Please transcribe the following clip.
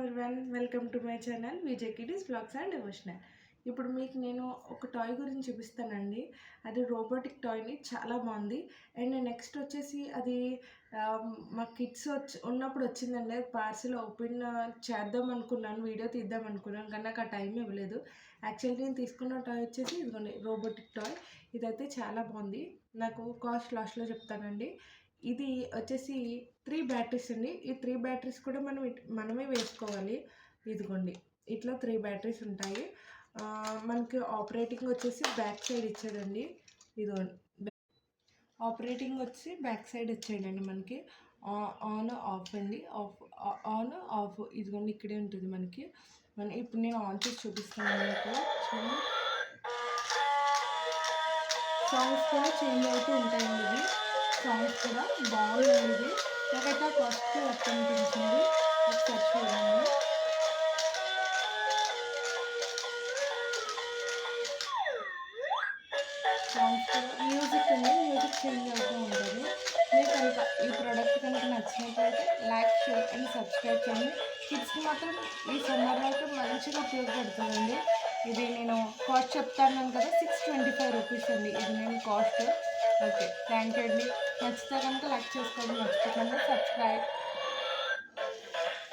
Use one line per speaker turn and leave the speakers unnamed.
Everyone, welcome to my channel Vijay kids vlogs and devotional. ఇప్పుడు మీకు నేను ఒక టాయ్ గురించి చూపిస్తానండి. అది రోబోటిక్ టాయ్ని, చాలా బాగుంది. అండ్ నెక్స్ట్ వచ్చేసి అది మా కిడ్స్ ఉన్నప్పుడు వచ్చిందండి. అది పార్సిల్ ఓపెన్ చేద్దాం అనుకున్నాను, వీడియో తీద్దాం అనుకున్నాను, కానీ నాకు ఆ టైం ఇవ్వలేదు. యాక్చువల్లీ నేను తీసుకున్న టాయ్ వచ్చేసి ఇదిగోండి, రోబోటిక్ టాయ్. ఇదైతే చాలా బాగుంది. నాకు కాస్ట్ లాస్ట్లో చెప్తానండి. ఇది వచ్చేసి 3 బ్యాటరీస్ అండి. ఈ 3 బ్యాటరీస్ కూడా మనమే వేసుకోవాలి. ఇదిగోండి, ఇట్లా 3 బ్యాటరీస్ ఉంటాయి. మనకి ఆపరేటింగ్ వచ్చేసి బ్యాక్ సైడ్ ఇచ్చాడండి. ఇదిగోండి, ఆపరేటింగ్ వచ్చి బ్యాక్ సైడ్ ఇచ్చాడండి మనకి. ఆన్ ఆఫ్ అండి, ఆన్ ఆఫ్ ఇదిగోండి ఇక్కడే ఉంటుంది మనకి. ఇప్పుడు నేను ఆన్ చేసి చూపిస్తాను మీకు. సాంగ్స్ కూడా చేంజ్ అవుతూ ఉంటాయండి. ఇవి సాంగ్స్ కూడా బాగుంది. ఇది నాకైతే కాస్ట్ వర్త్ అనిపించింది. ఒకసారి చూడండి. సాంగ్స్ కూడా, మ్యూజిక్ అండి, మ్యూజిక్ చేంజ్ అవుతూ ఉంటుంది. మీకు కనుక ఈ ప్రోడక్ట్ కనుక నచ్చినట్లయితే లైక్, షేర్ అండ్ సబ్స్క్రైబ్ చేయండి. కిడ్స్కి మాత్రం ఈ సమ్మర్లో అయితే మంచిగా ఉపయోగపడుతుందండి. ఇది నేను కాస్ట్ చెప్తాను కదా, 625 రూపీస్ అండి ఇది నేను కాస్ట్. ఓకే, థ్యాంక్ యూ అండి. నచ్చితే కనుక లైక్ చేసుకోండి, మర్చిపోకండి, సబ్స్క్రైబ్.